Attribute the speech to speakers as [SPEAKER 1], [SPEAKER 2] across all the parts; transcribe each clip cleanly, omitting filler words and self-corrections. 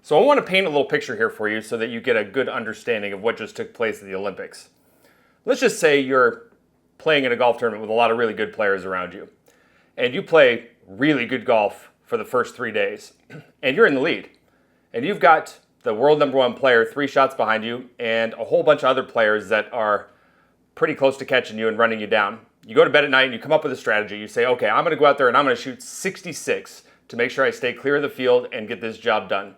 [SPEAKER 1] So I want to paint a little picture here for you so that you get a good understanding of what just took place at the Olympics. Let's just say you're playing in a golf tournament with a lot of really good players around you, and you play really good golf for the first 3 days, and you're in the lead, and you've got the world #1 player 3 shots behind you and a whole bunch of other players that are pretty close to catching you and running you down. You go to bed at night and you come up with a strategy. You say, okay, I'm going to go out there and I'm going to shoot 66 to make sure I stay clear of the field and get this job done.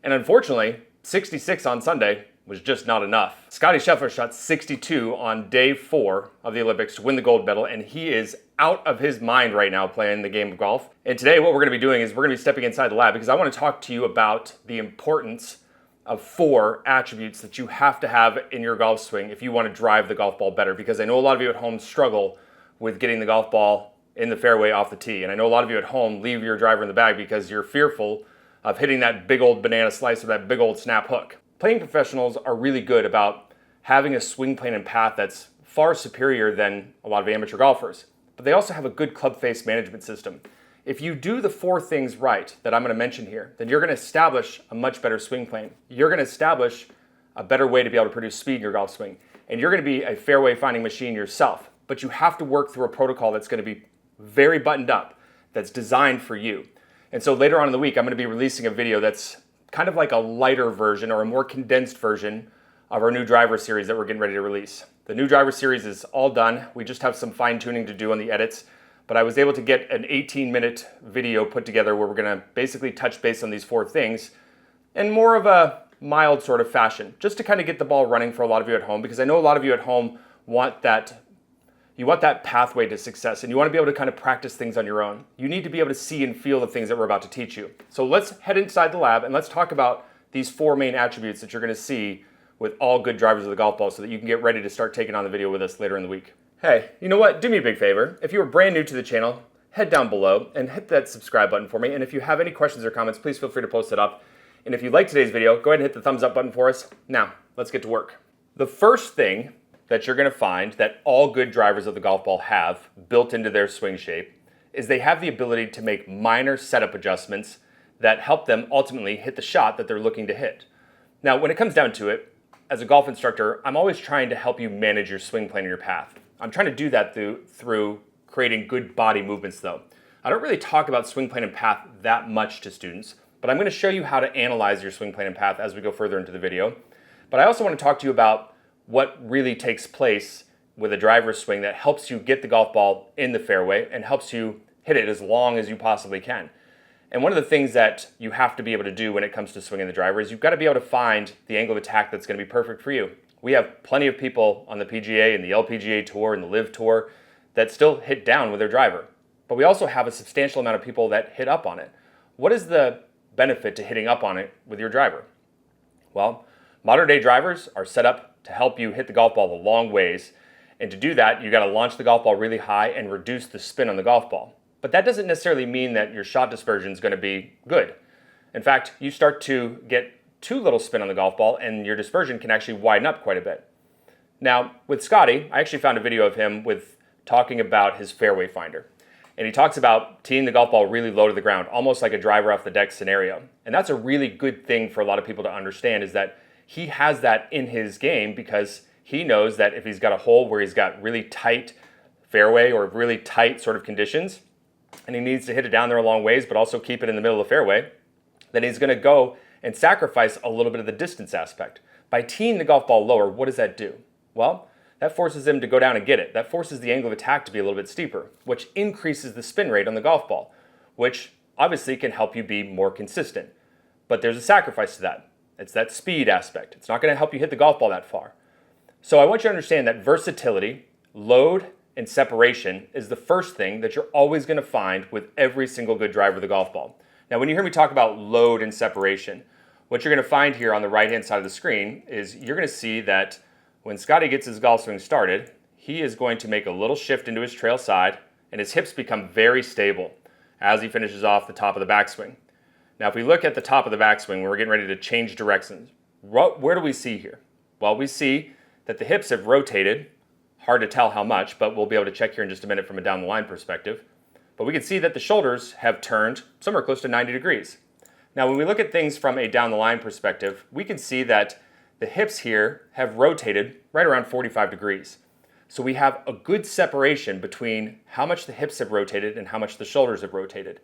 [SPEAKER 1] And unfortunately, 66 on Sunday was just not enough. Scottie Scheffler shot 62 on day 4 of the Olympics to win the gold medal, and he is out of his mind right now playing the game of golf. And today what we're going to be doing is we're going to be stepping inside the lab because I want to talk to you about the importance of 4 attributes that you have to have in your golf swing if you want to drive the golf ball better, because I know a lot of you at home struggle with getting the golf ball in the fairway off the tee, and I know a lot of you at home leave your driver in the bag because you're fearful of hitting that big old banana slice or that big old snap hook. Playing professionals are really good about having a swing plane and path that's far superior than a lot of amateur golfers, but they also have a good club face management system. If you do the 4 things right that I'm going to mention here, then you're going to establish a much better swing plane. You're going to establish a better way to be able to produce speed in your golf swing, and you're going to be a fairway finding machine yourself, but you have to work through a protocol that's going to be very buttoned up, that's designed for you. And so later on in the week, I'm going to be releasing a video that's kind of like a lighter version or a more condensed version of our new driver series that we're getting ready to release. The new driver series is all done. We just have some fine tuning to do on the edits, but I was able to get an 18-minute video put together where we're going to basically touch base on these 4 things in more of a mild sort of fashion, just to kind of get the ball running for a lot of you at home, because I know a lot of you at home want that. You want that pathway to success, and you want to be able to kind of practice things on your own. You need to be able to see and feel the things that we're about to teach you. So let's head inside the lab and let's talk about these 4 main attributes that you're going to see with all good drivers of the golf ball so that you can get ready to start taking on the video with us later in the week. Hey, you know what? Do me a big favor. If you are brand new to the channel, head down below and hit that subscribe button for me. And if you have any questions or comments, please feel free to post it up. And if you like today's video, go ahead and hit the thumbs up button for us. Now, let's get to work. The first thing that you're going to find that all good drivers of the golf ball have built into their swing shape is they have the ability to make minor setup adjustments that help them ultimately hit the shot that they're looking to hit. Now, when it comes down to it, as a golf instructor, I'm always trying to help you manage your swing plane and your path. I'm trying to do that through creating good body movements though. I don't really talk about swing plane and path that much to students, but I'm going to show you how to analyze your swing plane and path as we go further into the video. But I also want to talk to you about what really takes place with a driver's swing that helps you get the golf ball in the fairway and helps you hit it as long as you possibly can. And one of the things that you have to be able to do when it comes to swinging the driver is you've got to be able to find the angle of attack that's going to be perfect for you. We have plenty of people on the PGA and the LPGA Tour and the LIV Tour that still hit down with their driver. But we also have a substantial amount of people that hit up on it. What is the benefit to hitting up on it with your driver? Well, modern day drivers are set up to help you hit the golf ball a long ways. And to do that, you got to launch the golf ball really high and reduce the spin on the golf ball. But that doesn't necessarily mean that your shot dispersion is going to be good. In fact, you start to get too little spin on the golf ball and your dispersion can actually widen up quite a bit. Now, with Scottie, I actually found a video of him with talking about his fairway finder. And he talks about teeing the golf ball really low to the ground, almost like a driver off the deck scenario. And that's a really good thing for a lot of people to understand, is that he has that in his game because he knows that if he's got a hole where he's got really tight fairway or really tight sort of conditions, and he needs to hit it down there a long ways, but also keep it in the middle of the fairway, then he's going to go and sacrifice a little bit of the distance aspect. By teeing the golf ball lower, what does that do? Well, that forces him to go down and get it. That forces the angle of attack to be a little bit steeper, which increases the spin rate on the golf ball, which obviously can help you be more consistent. But there's a sacrifice to that. It's that speed aspect. It's not going to help you hit the golf ball that far. So I want you to understand that versatility, load, and separation is the first thing that you're always going to find with every single good driver of the golf ball. Now, when you hear me talk about load and separation, what you're going to find here on the right-hand side of the screen is you're going to see that when Scottie gets his golf swing started, he is going to make a little shift into his trail side, and his hips become very stable as he finishes off the top of the backswing. Now, if we look at the top of the backswing, when we're getting ready to change directions, where do we see here? Well, we see that the hips have rotated. Hard to tell how much, but we'll be able to check here in just a minute from a down the line perspective. But we can see that the shoulders have turned somewhere close to 90 degrees. Now, when we look at things from a down the line perspective, we can see that the hips here have rotated right around 45 degrees. So we have a good separation between how much the hips have rotated and how much the shoulders have rotated.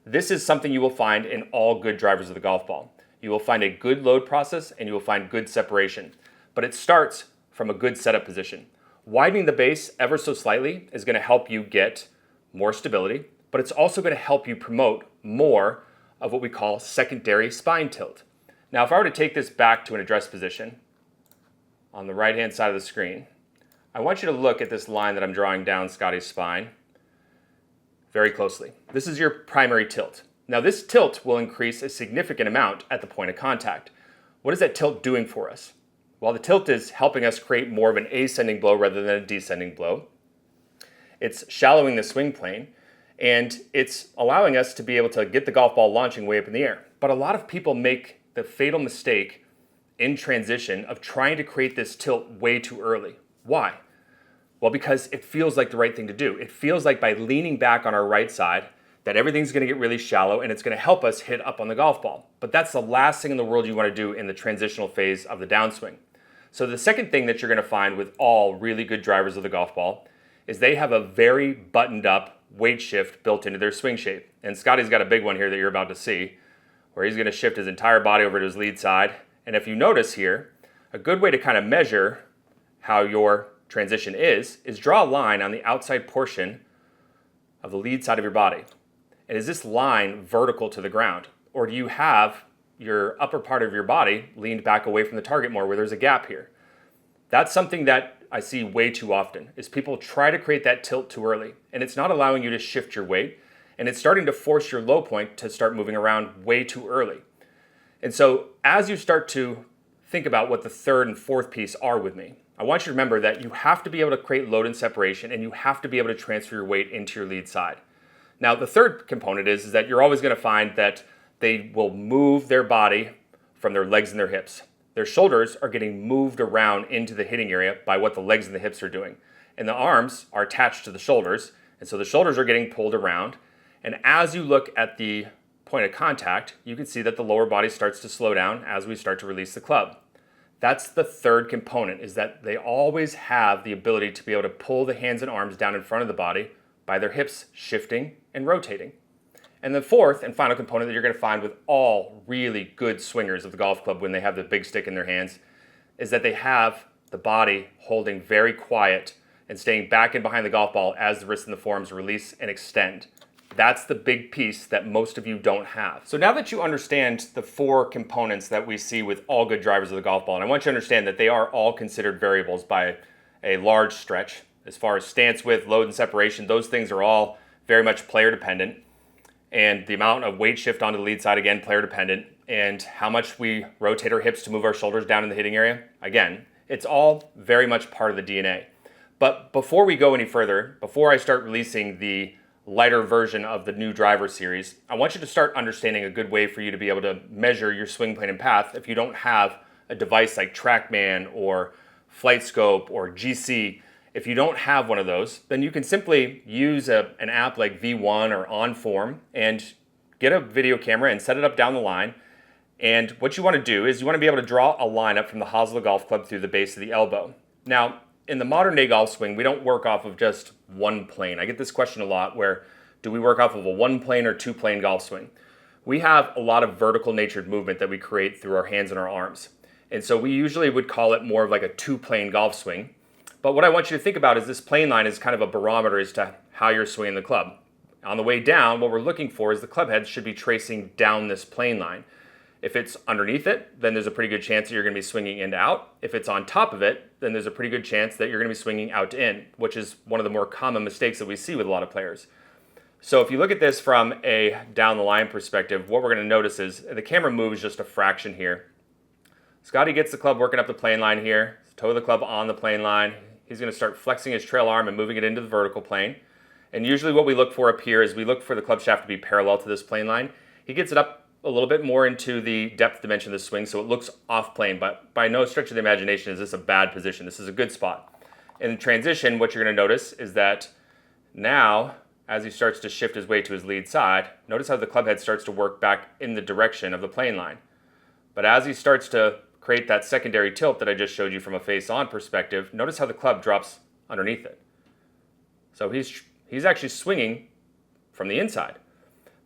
[SPEAKER 1] This is something you will find in all good drivers of the golf ball. You will find a good load process and you will find good separation. But it starts from a good setup position. Widening the base ever so slightly is going to help you get more stability, but it's also going to help you promote more of what we call secondary spine tilt. Now, if I were to take this back to an address position on the right-hand side of the screen, I want you to look at this line that I'm drawing down Scotty's spine very closely. This is your primary tilt. Now, this tilt will increase a significant amount at the point of contact. What is that tilt doing for us? Well, the tilt is helping us create more of an ascending blow rather than a descending blow. It's shallowing the swing plane, and it's allowing us to be able to get the golf ball launching way up in the air. But a lot of people make the fatal mistake in transition of trying to create this tilt way too early. Why? Well, because it feels like the right thing to do. It feels like by leaning back on our right side that everything's going to get really shallow and it's going to help us hit up on the golf ball. But that's the last thing in the world you want to do in the transitional phase of the downswing. So the second thing that you're going to find with all really good drivers of the golf ball is they have a very buttoned up weight shift built into their swing shape. And Scotty's got a big one here that you're about to see, where he's going to shift his entire body over to his lead side. And if you notice here, a good way to kind of measure how your transition is draw a line on the outside portion of the lead side of your body. And is this line vertical to the ground? Or do you have your upper part of your body leaned back away from the target more where there's a gap here? That's something that I see way too often, is people try to create that tilt too early. And it's not allowing you to shift your weight. And it's starting to force your low point to start moving around way too early. And so as you start to think about what the third and fourth piece are with me, I want you to remember that you have to be able to create load and separation, and you have to be able to transfer your weight into your lead side. Now, the third component is that you're always going to find that they will move their body from their legs and their hips. Their shoulders are getting moved around into the hitting area by what the legs and the hips are doing. And the arms are attached to the shoulders, and so the shoulders are getting pulled around. And as you look at the point of contact, you can see that the lower body starts to slow down as we start to release the club. That's the third component, is that they always have the ability to be able to pull the hands and arms down in front of the body by their hips shifting and rotating. And the fourth and final component that you're going to find with all really good swingers of the golf club when they have the big stick in their hands is that they have the body holding very quiet and staying back and behind the golf ball as the wrists and the forearms release and extend. That's the big piece that most of you don't have. So now that you understand the four components that we see with all good drivers of the golf ball, and I want you to understand that they are all considered variables by a large stretch. As far as stance width, load, and separation, those things are all very much player dependent. And the amount of weight shift onto the lead side, again, player dependent. And how much we rotate our hips to move our shoulders down in the hitting area, again, it's all very much part of the DNA. But before we go any further, before I start releasing the lighter version of the new driver series, I want you to start understanding a good way for you to be able to measure your swing plane and path if you don't have a device like TrackMan or FlightScope or GC. If you don't have one of those, then you can simply use an app like V1 or OnForm and get a video camera and set it up down the line. And what you want to do is you want to be able to draw a line up from the hosel of the golf club through the base of the elbow. Now, in the modern day golf swing, we don't work off of just one plane. I get this question a lot, where do we work off of a one plane or two plane golf swing? We have a lot of vertical natured movement that we create through our hands and our arms. And so we usually would call it more of like a two plane golf swing. But what I want you to think about is this plane line is kind of a barometer as to how you're swinging the club. On the way down, what we're looking for is the club head should be tracing down this plane line. If it's underneath it, then there's a pretty good chance that you're going to be swinging in to out. If it's on top of it, then there's a pretty good chance that you're going to be swinging out to in, which is one of the more common mistakes that we see with a lot of players. So if you look at this from a down the line perspective, what we're going to notice is the camera moves just a fraction here. Scotty gets the club working up the plane line here, toe of the club on the plane line. He's going to start flexing his trail arm and moving it into the vertical plane. And usually what we look for up here is we look for the club shaft to be parallel to this plane line. He gets it up a little bit more into the depth dimension of the swing, so it looks off plane, but by no stretch of the imagination is this a bad position. This is a good spot. In transition, what you're going to notice is that now, as he starts to shift his weight to his lead side, notice how the club head starts to work back in the direction of the plane line. But as he starts to create that secondary tilt that I just showed you from a face-on perspective, notice how the club drops underneath it. So he's actually swinging from the inside.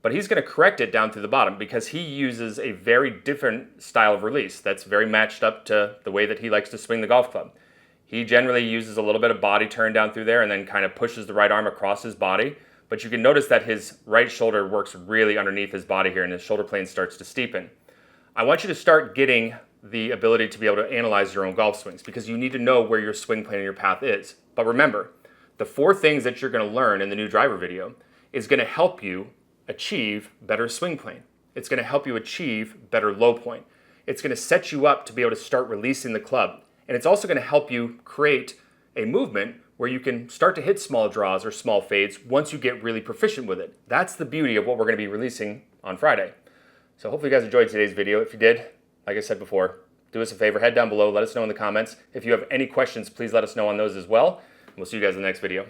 [SPEAKER 1] But he's going to correct it down through the bottom because he uses a very different style of release that's very matched up to the way that he likes to swing the golf club. He generally uses a little bit of body turn down through there and then kind of pushes the right arm across his body. But you can notice that his right shoulder works really underneath his body here and his shoulder plane starts to steepen. I want you to start getting the ability to be able to analyze your own golf swings because you need to know where your swing plane and your path is. But remember, the 4 things that you're going to learn in the new driver video is going to help you achieve better swing plane. It's going to help you achieve better low point. It's going to set you up to be able to start releasing the club. And it's also going to help you create a movement where you can start to hit small draws or small fades once you get really proficient with it. That's the beauty of what we're going to be releasing on Friday. So hopefully you guys enjoyed today's video. If you did, like I said before, do us a favor, head down below, let us know in the comments. If you have any questions, please let us know on those as well. We'll see you guys in the next video.